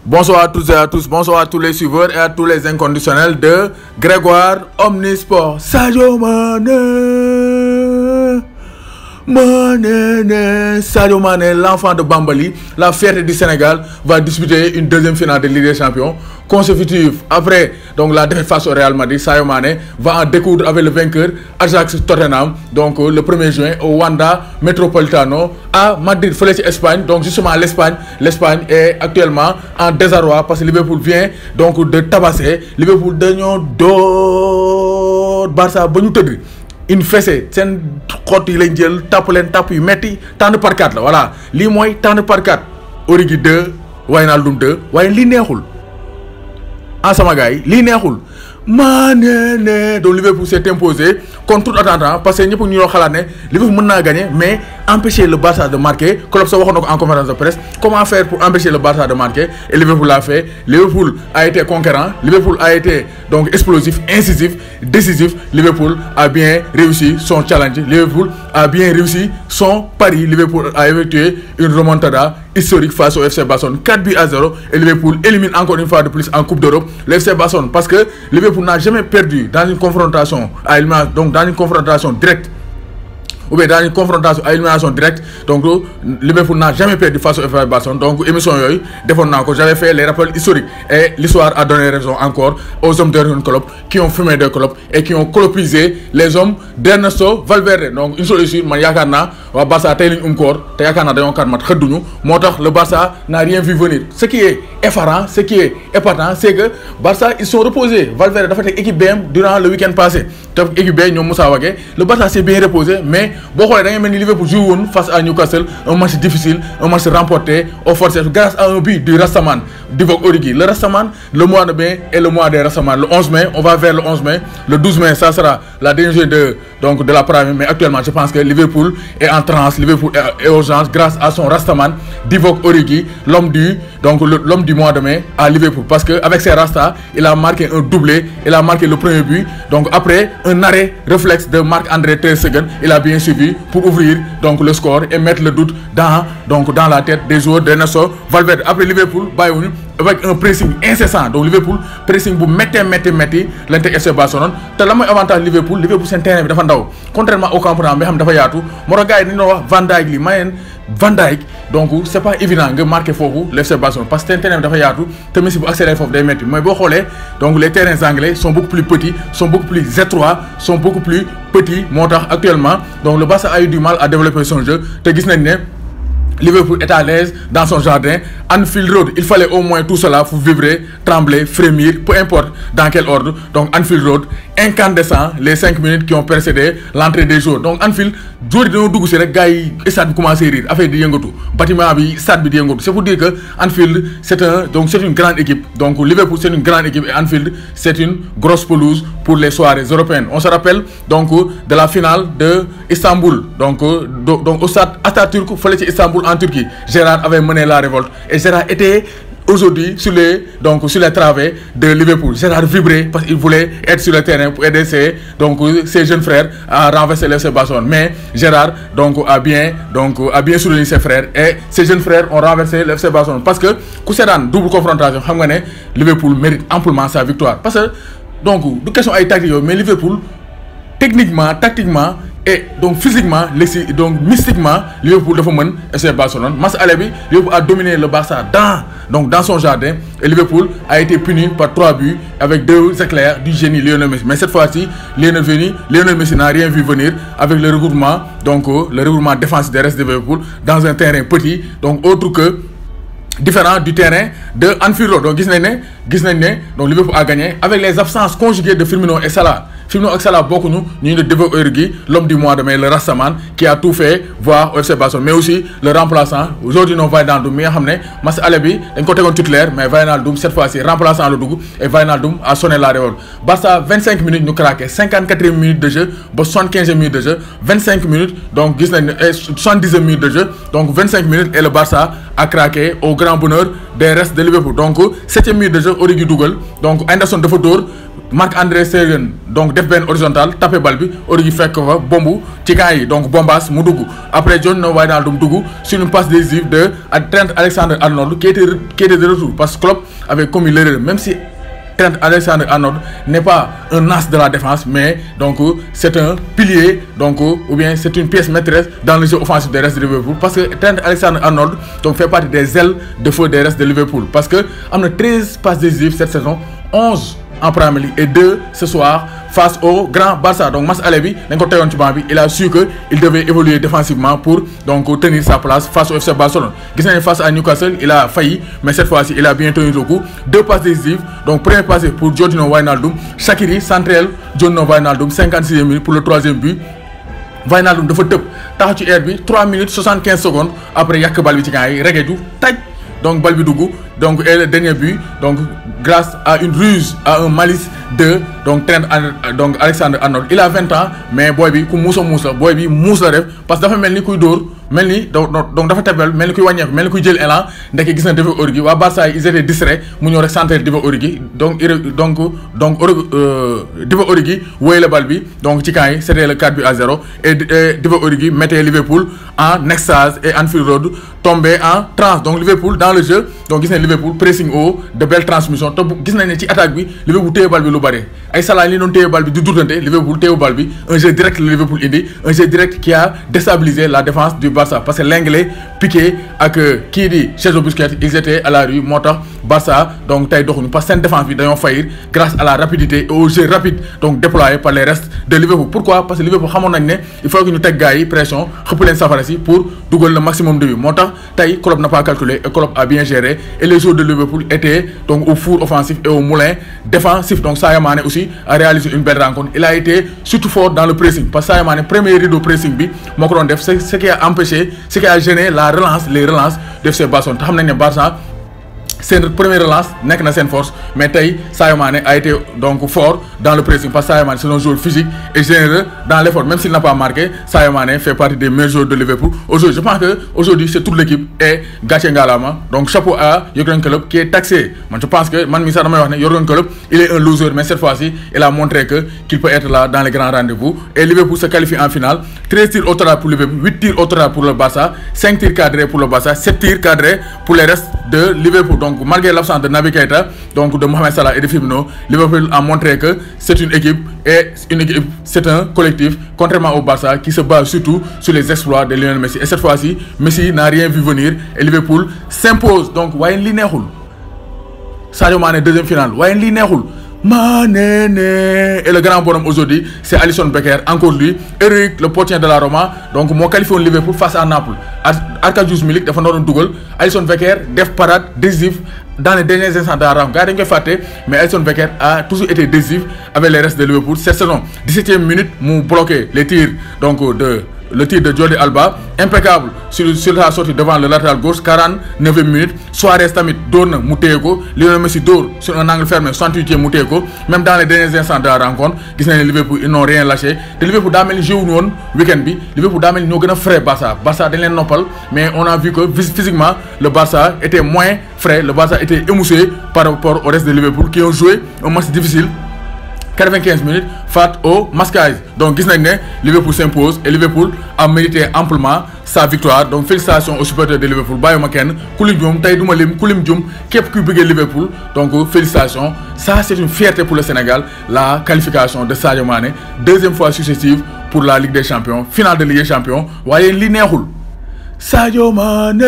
Bonsoir à toutes et à tous, bonsoir à tous les suiveurs et à tous les inconditionnels de Grégoire Omnisport. Sadio Mané, Sadio Mané, l'enfant de Bambali, la fierté du Sénégal, va disputer une deuxième finale de Ligue des Champions consécutive. Après donc la défaite face au Real Madrid, Sadio Mané va en découdre avec le vainqueur Ajax Tottenham, donc le 1er juin au Wanda Metropolitano à Madrid, fële ci Espagne. Donc justement l'Espagne est actuellement en désarroi parce que Liverpool vient donc de tabasser. Liverpool dañoo door Barça ba ñu tëdd une fessée seen xott yi lañ jël tàpp leen tàpp yu metti tànn par 4 la voilà lii mooy tànn par 4 Origi 2 Wijnaldum 2 waaye lii neexul sama gars yi lii neexul Mané donc Liverpool s'est imposé contre tout attendant parce que ñëpp ñu ñoo xalaat ne Liverpool mën naa gagner mais empêcher le Barça de marquer. Klopp sa waxoon na ko en conférence de presse comment faire pour empêcher le Barça de marquer et Liverpool l'a fait. Liverpool a été conquérant, Liverpool a été donc explosif, incisif, décisif. Liverpool a bien réussi son challenge, Liverpool a bien réussi son pari. Liverpool a effectué une remontada historique face au FC Barcelone 4-0 et Liverpool élimine encore une fois de plus en Coupe d'Europe le FC Barcelone parce que Liverpool n'a jamais perdu dans une confrontation à élimination, donc dans une confrontation directe ou bien dans une confrontation à élimination directe. Donc Liverpool n'a jamais perdu face au FC Barcelone. Donc émission yoy defoon naa ko, j'avais fait les rappels historiques et l'histoire a donné raison encore aux hommes de Jürgen Klopp qui ont fumé de Klopp et qui ont cloppisé les hommes d'Ernesto Valverde. Donc une solution man yaakaar naa waa Barça tey lañ koor te yaakaar naa dañoo kat mat xëdduñu moo tax le Barça n'a rien vu venir. Ce qui est effarant, ce qui est épatant, c'est que Barça ils sont reposés. Valverde dafa teg équipe BM durant le week-end passé te équipe B ñoom Moussa Wagué, le Barça s'est bien reposé mais boo xoolee da ngay mel ni Liverpool joue woon face à Newcastle, un match difficile, un match remporté au forceps grâce à un but du Rastaman Divock Origi. Le Rastaman, le mois de mai et le mois des Rastaman. Le 11 mai, on va vers le 11 mai. Le 12 mai, ça sera la dernière de la première. Mais actuellement, je pense que Liverpool est en transe, Liverpool est urgence grâce à son Rastaman Divock Origi, l'homme du mois de mai à Liverpool. Parce qu'avec ses Rastas, il a marqué un doublé, il a marqué le premier but. Donc après un arrêt réflexe de Marc-André ter Stegen, il a bien suivi pour ouvrir donc le score et mettre le doute dans la tête des joueurs d'Ernesto Valverde. Après Liverpool, avec un pressing incessant. Donc Liverpool pressing bu métti lañ teg FC Barcelone te la mooy avantage Liverpool seen terrain bi dafa ndaw contrairement au Camp Nou bi xam dafa yaatu moo tax gars yi dañu doon wax Van Dijk li mayeen Van Dijk donc c'est pas évident nga marqué foofu le FC Barcelone parce que seen terrain bi dafa yaatu te Messi bu accéléré foofu day métti mais boo xoolee donc les terrains anglais sont beaucoup plus petits, sont beaucoup plus étroits, sont beaucoup plus petits moo tax actuellement donc le Barça a eu du mal à développer son jeu te gis nañ ne Liverpool est à l'aise dans son jardin. Anfield Road, il fallait au moins tout cela pour vibrer, trembler, frémir, peu importe dans quel ordre. Donc Anfield Road, incandescent les 5 minutes qui ont précédé l'entrée des joueurs. Donc Anfield, joueurs dañoo dugg ci rek gars yi stade bi commencé rire, affaire di yëngatu, bâtiment bi stade bi di yëngatu. C'est pour dire que Anfield c'est une grande équipe. Donc Liverpool c'est une grande équipe et Anfield c'est une grosse pelouse pour les soirées européennes. On se rappelle donc de la finale de Istanbul. Donc au stade Atatürk fële ci Istanbul en Turquie, Gérard avait mené la révolte et Gérard était aujourd'hui sur les travées de Liverpool. Gérard vibrait parce qu'il voulait être sur le terrain pour aider ses jeunes frères à renverser le FC Barcelone. Mais Gérard a bien soutenu ses frères et ses jeunes frères ont renversé le FC Barcelone parce que ku seetaan double confrontation xam nga ne Liverpool mérite amplement sa victoire parce que donc du question ay tactique mais Liverpool techniquement, tactiquement et donc physiquement, donc mystiquement, Liverpool dafa mën FC Barcelone. Match aller bi, Liverpool a dominé le Barça dans son jardin et Liverpool a été puni par 3 buts avec 2 éclairs du génie Lionel Messi. Mais cette fois-ci, Lionel Messi n'a rien vu venir avec le regroupement défensif des restes de Liverpool dans un terrain petit, donc autre que différent du terrain de Anfield Road. Donc gis nañ ne donc Liverpool a gagné avec les absences conjuguées de Firmino et Salah. Firmino et Salah bokkuñu ñu ne Divock Origi, l'homme du mois de mai, le Rastaman qui a tout fait voir au FC Barcelone, mais aussi le remplaçant aujourd'hui non Wijnaldum mi nga xam ne match aller bi dañ ko tegoon titulaire mais Wijnaldum cette fois-ci remplaçant le dugg et Wijnaldum a sonné la révolte. Barça 25 minutes ñu craqué, 54e minute de jeu ba 75e minute de jeu, 25 minutes donc gis nañ 70e minute de jeu, donc 25 minutes et le Barça a craqué au grand bonheur des restes de Liverpool. Donc 7e minute de jeu Origi dugal, donc Henderson dafa dóor Marc-André Segen donc def ben horizontal tapé balle bi Origi fekk fa bombu ci camp yi donc Bombas mu dugg après John Wijnaldum dugg sur une passe décisive de Trent Alexander-Arnold qui était de retour parce que Klopp avait commis l'erreur même si Trent Alexander-Arnold n'est pas un as de la défense, mais donc c'est un pilier, donc ou bien c'est une pièce maîtresse dans le jeu offensif des restes de Liverpool, parce que Trent Alexander-Arnold donc fait partie des ailes de feu des restes de Liverpool, parce que on a 13 passes décisives cette saison, 11 en Premier League et 2 ce soir face au grand Barça. Donc Mas Alebi, il a su qu'il devait évoluer défensivement pour donc tenir sa place face au FC Barcelone. Face à Newcastle, il a failli, mais cette fois-ci, il a bien tenu le coup. 2 passes décisives. Donc premier passé pour Georginio Wijnaldum, Shaqiri, central, Georginio Wijnaldum, 56e minute pour le 3e but. Wijnaldum de top, taxaw ci air bi 3 minutes 75 secondes après yak bal bi ci camp yi regeju taj donc bal bi dugg donc et le dernier but donc grâce à une ruse à un malice de donc Trent donc Alexander-Arnold. Il a 20 ans mais boy bi ku moussa boy bi mouss la def parce que dafa melni kuy dóor melni donc dafa tebel melni kuy wàññeeku melni kuy jël élan ndek gis na Divock Origi wa Barça ils étaient distraits mu ñëw rek centre Divock Origi donc Divock Origi woy la bal bi donc ci camp yi c'était le 4-0 et Divock Origi mettait Liverpool en extase et Anfield Road tombé en transe. Donc Liverpool dans le jeu donc gis nañ Liverpool pressing haut de belles transmissions te gis nañ ne ci attaque bi Liverpool téye bal bi lu bari ay Salah li doon téye bal bi di durdante Liverpool téye bal bi un jeu direct le Liverpool indi un jeu direct qui a déstabilisé la défense du Barça parce que l'anglais Piqué ak kii di Sergio Busquets ils étaient à la rue moo tax Barça donc tey doxuñu parce que seen défense bi dañoo faillir grâce à la rapidité et au jeu rapide donc déployé par les restes de Liverpool. Pourquoi? Parce que Liverpool xamoon nañ ne il faut que ñu teg gars yi pression xëpp leen safara si pour dugal le maximum de buts moo tax tey Klopp n'a pas calculé et Klopp a bien géré et les joueurs de Liverpool étaient donc au four offensif et au moulin défensif. Donc Sadio Mané aussi a réalisé une belle rencontre. Il a été surtout fort dans le pressing parce que Sadio Mané premier rideau pressing bi moo ko doon def ce qui a empêché ce qui a gêné la relance les relances de FC Barcelone te xam nañ ne Barça c'est notre première relance nek na sen force mais tay Sadio Mané a été donc fort dans le pressing parce que Sadio Mané c'est un joueur physique et généreux dans l'effort même s'il n'a pas marqué. Sadio Mané fait partie des meilleurs joueurs de Liverpool aujourd'hui. Je pense que aujourd'hui c'est toute l'équipe et gàcce ngalaama donc chapeau à Jürgen Klopp qui est taxé. Moi je pense que man mi sax damay wax ne Jürgen Klopp il est un loser mais cette fois-ci il a montré que qu'il peut être là dans les grands rendez-vous et Liverpool se qualifie en finale. 13 tirs au total pour Liverpool, 8 tirs au total pour le Barça, 5 tirs cadrés pour le Barça, 7 tirs cadrés pour les restes de Liverpool. Donc malgré l'absence de Naby Keita, donc de Mohamed Salah et de Firmino, Liverpool a montré que c'est une équipe et c'est un collectif contrairement au Barça qui se base surtout sur les exploits de Lionel Messi. Et cette fois-ci, Messi n'a rien vu venir et Liverpool s'impose. Donc waaye li neexul Sadio Mané deuxième finale waaye li neexul Mané et le grand bonhomme aujourd'hui c'est Alisson Becker encore lui Eric le portier de la Roma donc moo qualifié Liverpool face à Naples Arkadiusz Milik dafa doon dugal Alisson Becker def parade décisif dans les derniers instants de la rencontre gars dañ koy fàtte mais Alisson Becker a toujours été décisif avec les restes de Liverpool cette saison. 17e minute mu bloqué les tirs donc le tir de Jordi Alba impeccable sur la sortie devant le latéral gauche. 49e minute Suarez tamit dóor na mu téye ko Lionel Messi dóor sur un angle fermé 68e mu téye ko même dans les derniers instants de la rencontre gis nañ ne Liverpool ils n'ont rien lâché te Liverpool daa mel ni joué wuñu woon week-end bi Liverpool daa mel ni ñoo gën a frais Barça dañ leen noppal mais on a vu que physiquement le Barça était moins frais, le Barça était émoussé par rapport au reste de Liverpool qui ont joué un match difficile. 95 minutes face au Mascaïs. Donc gis nañ ne Liverpool s'impose et Liverpool a mérité amplement sa victoire. Donc félicitations aux supporters de Liverpool bàyyuma kenn ku lim juum tey duma lim ku lim juum képp kuy bëggee Liverpool donc félicitations. Ça c'est une fierté pour le Sénégal, la qualification de Sadio Mané deuxième fois successive pour la Ligue des Champions, finale de Ligue des Champions. Waaye li neexul Sadio Mané